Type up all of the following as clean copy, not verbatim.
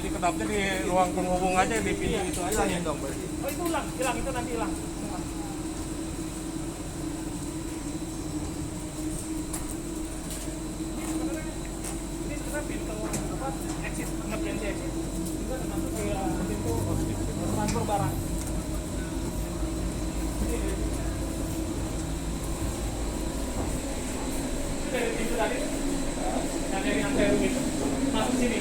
di kedapnya di ruang penghubung aja di pintu itu aja. Hilangin dong berarti. Oh itu hilang itu nanti hilang. Ini sebenarnya pintu apa? Exit emergency exit juga termasuk di pintu transfer barang. Itu dari pintu tadi, yang dari anterum itu masuk sini.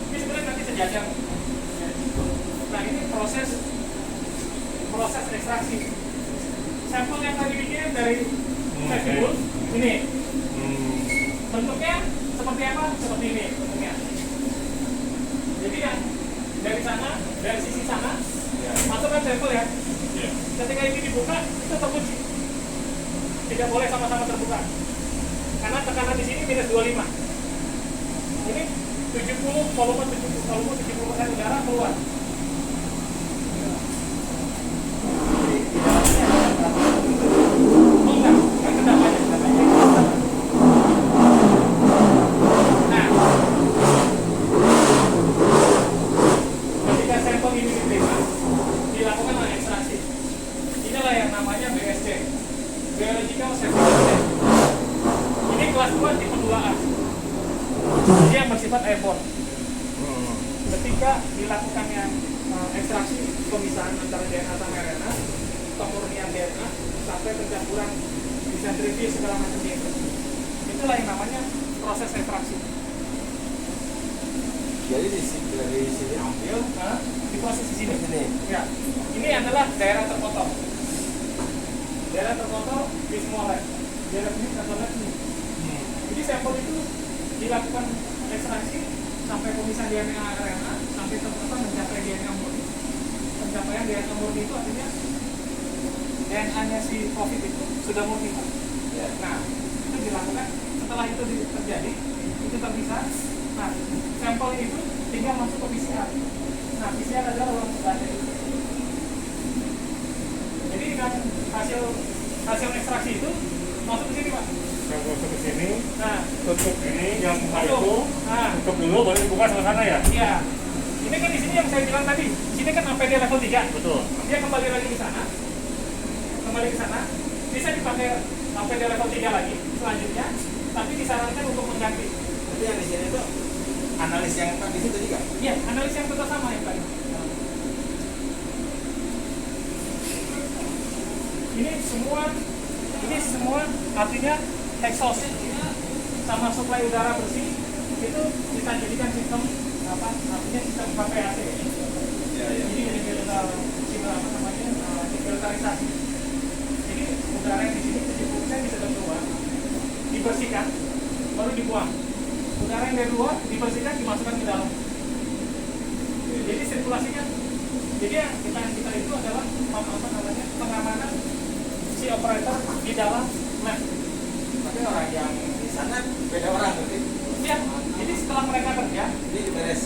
Ini sebenarnya nanti sejajar. Nah ini proses ekstraksi. Sampel yang tadi bikin dari vestibul ini. Bentuknya seperti apa? Seperti ini bentuknya. Jadi yang dari sana, dari sisi sana, masukkan sampel ya. Ketika ini dibuka, itu terkunci. Tidak boleh sama-sama terbuka. Karena tekanan di sini minus 25. Ini 70, volume 70% udara keluar. Oh enggak, kan kedap aja. Nah, ketika sampel ini diterima, dilakukan ekstraksi. Inilah yang namanya BSC, Biological Safety Test. Ini kelas 2 tipe 2A. Dia yang bersifat airborne. Ketika dilakukannya ekstraksi pemisahan antara DNA sama RNA, pemurnian DNA sampai pencampuran di sentrifuge segala macam itu, itulah yang namanya proses ekstraksi. Jadi dari sini ambil Di proses di sini. sini. Ya, ini adalah daerah terkotor. Daerah terkotor di semua lab. Daerah ini atau lab ini. Jadi sampel itu dilakukan ekstraksi sampai pemisahan DNA RNA sampai ternyata mencapai DNA murni. Pencapaian DNA murni itu artinya DNA-nya si COVID itu sudah murni. Ya. Nah, itu dilakukan. Setelah itu terjadi, itu terpisah. Nah, sampel itu tinggal masuk ke PCR. Nah, PCR adalah ruang sebagai. Jadi dengan hasil ekstraksi itu masuk ke sini, Pak. Yang masuk ke sini, Nah, tutup ini yang buka masuk. itu, Nah, tutup dulu baru dibuka sebelah sana ya. iya. Ini kan di sini yang saya bilang tadi. Sini kan APD level 3. Betul. Dia kembali lagi ke sana. Kembali ke sana. Bisa dipakai APD level 3 lagi selanjutnya, tapi disarankan untuk mengganti. Tapi yang di sini tuh analis yang di situ juga. Iya, analis yang tetap sama yang tadi. Ini semua artinya exhaust sama suplai udara bersih itu kita jadikan sistem apa artinya sistem pakai AC. Ya, ya. Jadi ini filter apa namanya filterisasi. Jadi udara yang di sini 70% bisa keluar, dibersihkan, baru dibuang. Udara yang dari luar dibersihkan, dimasukkan ke dalam. Jadi sirkulasinya, jadi yang kita itu adalah apa namanya pengamanan si operator di dalam lab. Tapi orang yang di sana beda orang berarti. Ya, jadi setelah mereka kerja, Ini beres.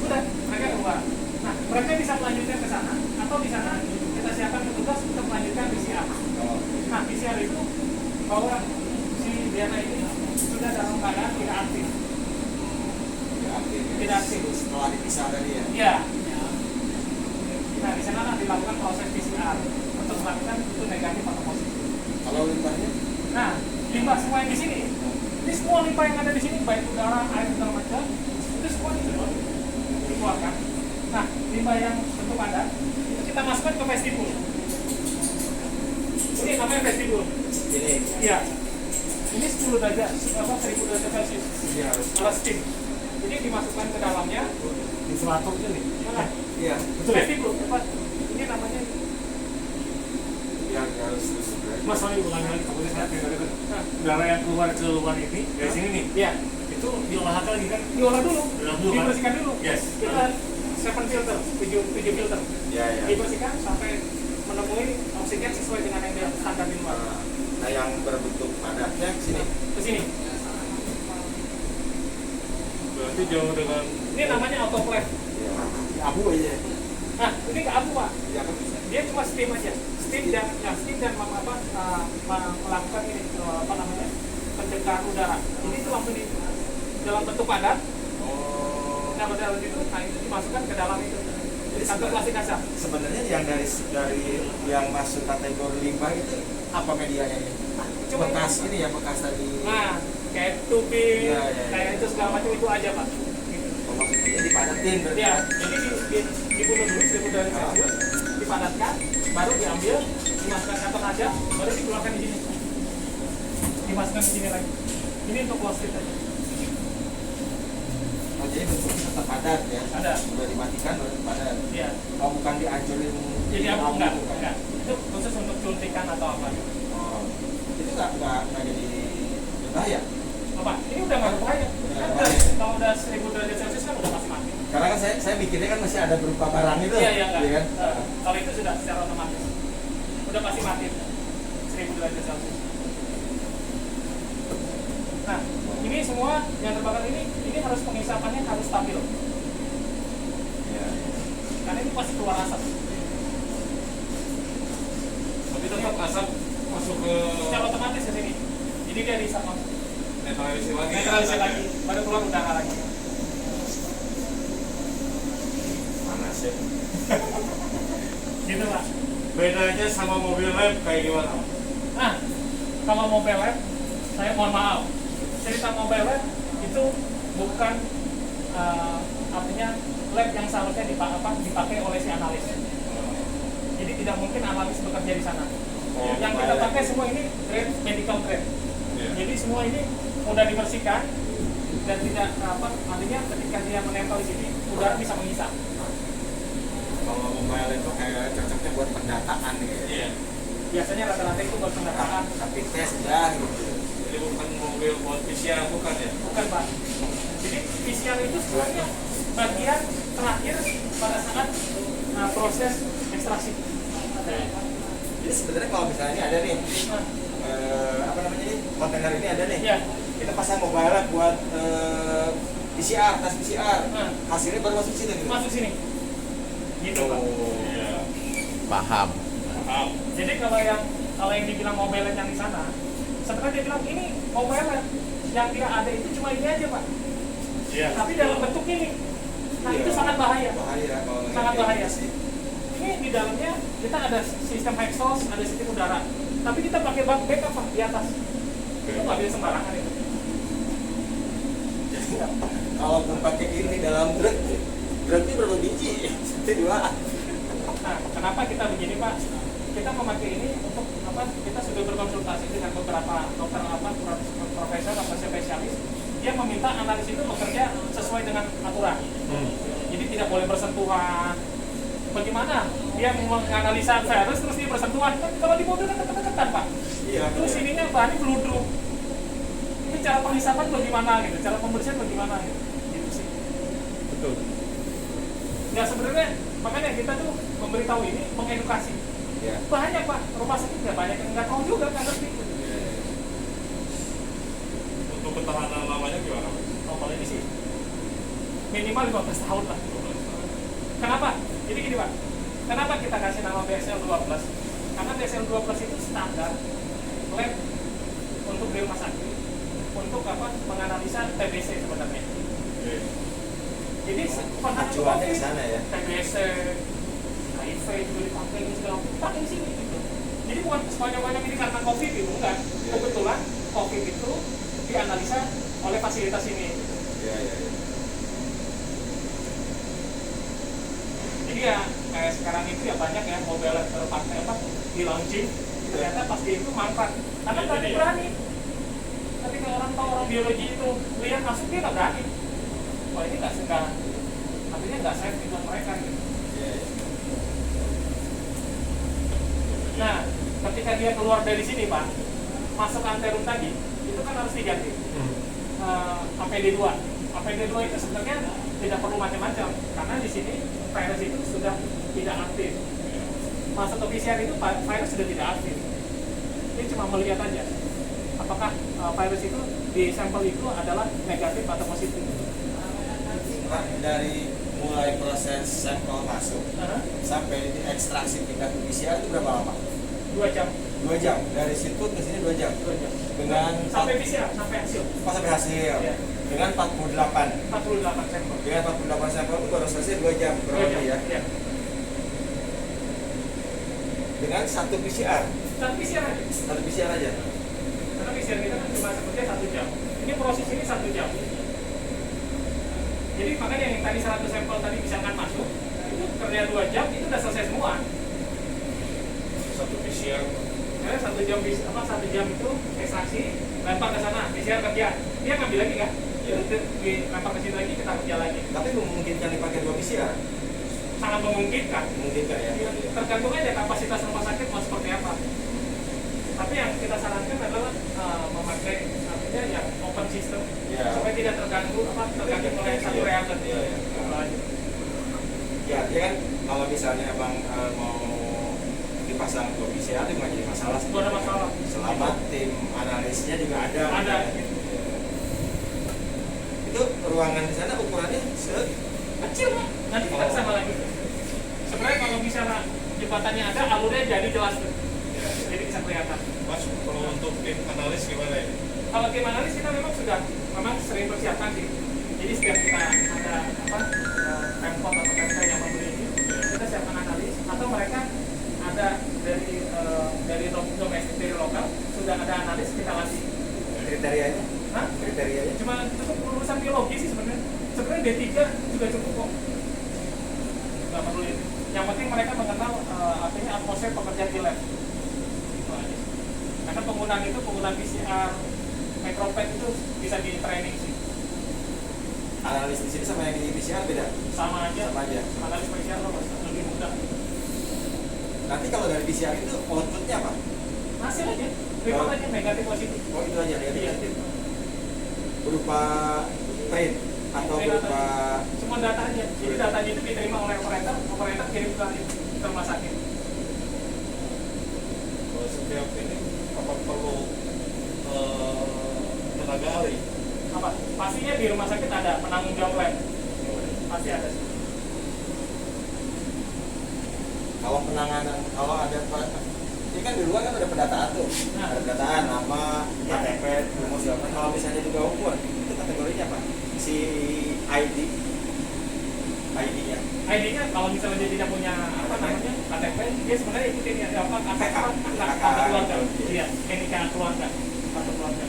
udah mereka keluar. Nah, mereka bisa melanjutkan ke sana atau di sana kita siapkan petugas untuk melanjutkan PCR. Oh. Nah, PCR itu bahwa si DNA ini sudah dalam keadaan tidak aktif. Tidak aktif. Setelah dipisah tadi ya. Iya. Nah, di sana dilakukan proses PCR untuk melakukan itu negatif atau positif. Kalau limbahnya Nah, limbah semua yang di sini, ini semua limbah yang ada di sini, baik udara, air segala macam, itu semua dikeluarkan. Nah, limbah yang bentuk padat itu kita masukkan ke vestibul. Ini namanya vestibul. ini Iya. Ini 10 derajat, 1000 derajat Celcius. dia harus Kalau steam. Jadi dimasukkan ke dalamnya. Di selatuk ini. Mana? iya Betul ya? Vestibul. Ini namanya. yang harus terus Mas, sorry ulangi lagi, takutnya saya tidak dengar. Udara yang keluar ke luar ini dari sini nih, Iya. itu diolah lagi kan? Diolah dulu. Diolah dulu, kan? Dibersihkan dulu. Yes. Kita 7 filter, 7 filter. ya ya. Dibersihkan sampai menemui oksigen sesuai dengan yang dia standar di luar. Nah, yang berbentuk padatnya ke sini. Ke sini. Berarti jauh dengan Ini namanya autoclave. Ya. Abu aja. Nah, ini nggak abu, Pak. Ya kan bisa. Dia cuma steam aja. Steam dan melakukan ini apa namanya pencegahan udara. Ini itu langsung di dalam bentuk padat. Oh. nanomaterial itu, nah itu dimasukkan ke dalam itu. Jadi Satu plastik kaca. sebenarnya yang dari yang masuk kategori limbah itu apa medianya ini? Cuma Bekas ini ya, bekas tadi. Nah, kayak tubing, Iya, iya, iya. kayak itu segala macam itu aja pak. Gitu. Oh, maksudnya dipadatin berarti. Ya, jadi dibunuh dulu 1000 derajat Celcius, dipadatkan, baru diambil, dimasukkan ke kantong aja, baru dikeluarkan di sini. Dimasukkan di sini lagi. Ini untuk plastik aja. Oh, jadi bentuknya tetap padat ya? Ada. Udah dimatikan, baru padat. Iya. Oh, bukan dihancurin. Jadi apa lampu, enggak? bukan? Enggak. Itu khusus untuk suntikan atau apa? Oh, itu nggak jadi berbahaya. Apa? Ini udah nggak berbahaya. Udah Kan berbahaya. kalau udah 1000 derajat Celcius kan udah pasti mati. Karena kan saya mikirnya kan masih ada berupa barang itu. Iya, iya, enggak. Iya kan? Kalau itu sudah secara otomatis. Udah pasti mati. 1000 derajat Celcius. Nah, ini semua yang terbakar ini harus pengisapannya harus stabil. Iya. Karena ini pasti keluar asap. Tapi tetap asap masuk ke Secara otomatis ke sini. Jadi dia dihisap langsung. netralisir lagi. Netralisir lagi. Baru keluar udara lagi. Panas ya. Gitu lah. Bedanya sama mobil lab kayak gimana? Nah, kalau mobile lab, saya mohon maaf. Cerita mobile lab itu bukan artinya lab yang seharusnya dipakai oleh si analis. Jadi tidak mungkin analis bekerja di sana. Oh, Yang kita mobile pakai lab. semua ini grade medical grade. Iya. Jadi semua ini mudah dibersihkan dan tidak artinya ketika dia menempel di sini udara bisa mengisap. Kalau mobile itu kayak cocoknya buat pendataan nih. Iya. Biasanya rata-rata itu buat pendataan. Rapid test ya gitu. Jadi bukan mobil buat PCR bukan ya? Bukan Pak. Jadi PCR itu sebenarnya bagian terakhir pada saat proses ekstraksi. Jadi sebenarnya kalau misalnya ini ada nih, Nah, apa namanya ini, kontainer ini ada nih. ya, Kita pasang mobile lab buat PCR, tes PCR. Nah. Hasilnya baru masuk sini gitu. masuk sini. Gitu Pak. Iya. Paham. Paham. Jadi kalau yang dibilang mobile lab yang di sana, sebenarnya dia bilang ini mobile lab yang tidak ada itu cuma ini aja Pak. Iya. Tapi dalam bentuk ini. Nah Iya. itu sangat bahaya. Bahaya kalau Sangat kayak bahaya. gitu sih. Ini di dalamnya kita ada sistem exhaust, ada sistem udara. Tapi kita pakai backup Pak di atas. Itu nggak bisa sembarangan itu. Kalaupun pakai ini dalam drug, drugnya berapa biji? Satu dua. Nah, kenapa kita begini Pak? Kita memakai ini untuk apa? Kita sudah berkonsultasi dengan beberapa dokter profesor atau spesialis. Dia meminta analis itu bekerja sesuai dengan aturan. Jadi tidak boleh bersentuhan. Bagaimana dia menganalisa virus terus dia bersentuhan? Kan kalau di mobil kan dekat-dekatan Pak. Iya. Terus ininya bahannya geludruk. Ini cara penghisapan bagaimana gitu? Cara pembersihan bagaimana gitu? Gitu sih. Betul. Nah sebenarnya makanya kita tuh memberitahu ini, mengedukasi. Iya. Banyak Pak, rumah sakit nggak banyak yang nggak tahu juga, nggak ngerti. Untuk ketahanan lamanya gimana? Oh kalau ini sih minimal 15 tahun lah. Kenapa? Jadi gini Pak, kenapa kita kasih nama BSL 12? Karena BSL 12 itu standar lab untuk di rumah sakit untuk apa? Menganalisa TBC sebenarnya. Jadi Acuannya ke sana ya. TBC, HIV juga dipakai ini segala macam, pakai di sini gitu. Jadi bukan sebanyak-banyak ini karena COVID itu enggak. Kebetulan COVID itu dianalisa oleh fasilitas ini. Iya, iya, iya. Jadi ya kayak sekarang itu ya banyak ya mobil terpakai apa di launching. Ternyata pasti itu manfaat. Karena berani. Tapi kalau orang tahu orang biologi itu lihat masuk dia nggak berani. Wah ini nggak suka. Artinya nggak safe buat mereka gitu. Iya, iya. Nah, ketika dia keluar dari sini Pak, masuk anterum tadi, itu kan harus diganti. APD2. APD2 itu sebenarnya tidak perlu macam-macam, karena di sini virus itu sudah tidak aktif. Masuk ke PCR itu virus sudah tidak aktif. Ini cuma melihat aja, apakah virus itu di sampel itu adalah negatif atau positif. Pak, dari mulai proses sampel masuk sampai diekstraksi tingkat PCR itu berapa lama? 2 jam. 2 jam. Dari situ ke sini 2 jam. 2 jam. Dengan Sampai PCR, sampai hasil. pas sampai hasil. Ya. Dengan 48. 48 sampel. Dengan 48 sampel itu baru selesai 2 jam kurang lebih ya. Iya. Dengan satu PCR. Satu PCR aja. Satu PCR aja. Karena PCR kita kan cuma sebutnya 1 jam. Ini proses ini 1 jam. Jadi makanya yang tadi 100 sampel tadi misalkan masuk, itu kerja 2 jam itu udah selesai semua. Satu PCR. Ya, 1 jam 1 jam itu ekstraksi, lempar ke sana, PCR kerja. Dia ngambil lagi kan? Iya. Itu lempar ke sini lagi, kita kerja lagi. Tapi memungkinkan dipakai 2 PCR. Sangat memungkinkan. Memungkinkan ya. Ya, tergantung aja kapasitas rumah sakit mau seperti apa. Tapi yang kita sarankan adalah memakai artinya yang open system Ya. supaya tidak terganggu oleh satu reagen. Iya, iya. Ya, dia kan kalau misalnya abang mau dipasang 2 PCR itu nggak jadi masalah. Itu ada masalah. Selama tim analisnya juga ada. Ada. Itu ruangan di sana ukurannya Kecil Pak. Nanti kita sama lagi. Sebenarnya kalau misalnya jembatannya ada, alurnya jadi jelas tuh. Jadi bisa kelihatan. Mas, kalau untuk tim analis gimana ya? Kalau tim analis kita memang sering persiapkan sih. Jadi setiap kita ada Pemkot atau Pemda yang membeli ini, kita siapkan analis atau mereka ada dari domestik dari lokal sudah ada analis kita latih. kriterianya. Hah? Kriterianya. Cuma cukup lulusan biologi sih sebenarnya. Sebenarnya D3 juga cukup kok. Nggak perlu itu. Yang penting mereka mengenal artinya atmosfer pekerjaan di lab. Itu aja. Karena penggunaan PCR, micropad itu bisa di training sih. Analis di sini sama yang di PCR beda. Sama aja. Sama aja. Analis PCR lebih mudah. Nanti kalau dari PCR itu outputnya apa? Hasil aja. Report aja negatif positif. Oh itu aja ya. Iya. Berupa print atau Print berupa semua data aja. Jadi datanya itu diterima oleh operator kirim ke rumah sakit. Kalau setiap ini apa perlu tenaga ahli? Apa? Pastinya di rumah sakit ada penanggung jawab lab. Pasti ada sih. kalau penanganan kalau ada ini kan di luar kan ada pendataan tuh. Nah. Ada pendataan nama, KTP, rumus segala macam. Kalau misalnya juga umur itu kategorinya apa? Si ID-nya. ID-nya kalau misalnya dia tidak punya apa namanya KTP, dia sebenarnya ikutin ya apa kartu keluarga. Iya, NIK keluarga, kartu keluarga.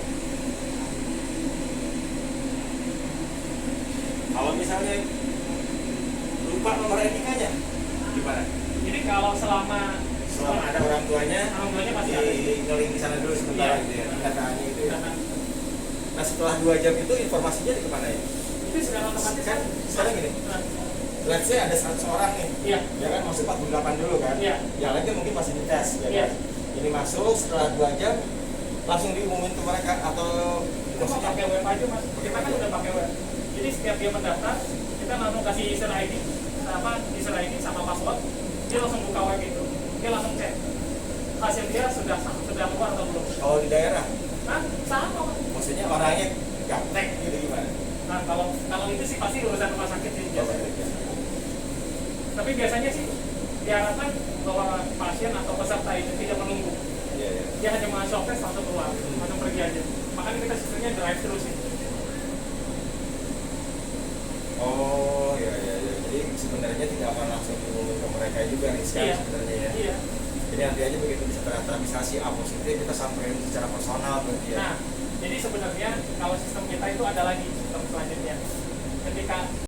Kalau misalnya lupa nomor NIK-nya gimana? Jadi kalau selama Ada orang tuanya pasti ada. ngeling di sana dulu sebentar Iya. gitu ya. Pendataannya itu ya. Nah, Nah setelah 2 jam itu informasinya di kemana ya? itu secara otomatis Kan sekarang gini, Nah, let's say ada 100 orang nih. iya. Ya kan masuk 48 dulu kan? Iya. Yang lainnya mungkin masih dites ya Iya. kan? Ini masuk setelah 2 jam langsung diumumin ke mereka atau Kita mau pakai web aja mas. Kita kan udah pakai web. Jadi setiap dia mendaftar, kita langsung kasih user ID, sama password. Dia langsung buka web itu, dia langsung cek hasil dia sudah keluar atau belum. kalau di daerah, Nah, sama Mas. maksudnya orangnya gaptek gitu gimana? Nah, kalau itu sih pasti urusan rumah sakit sih biasanya. Oh, Tapi biasanya sih diharapkan bahwa pasien atau peserta itu tidak menunggu. iya, iya. Dia hanya masuk tes langsung keluar, langsung pergi aja. Makanya kita sistemnya drive thru sih. Oh iya iya iya. Jadi sebenarnya tidak akan langsung diumumin ke mereka juga riskan Iya. sebenarnya ya. Iya. Jadi nanti aja begitu bisa tertransmisi A positif kita sampaikan secara personal berarti ya. Nah, jadi sebenarnya kalau sistem kita itu ada lagi sistem selanjutnya. Ketika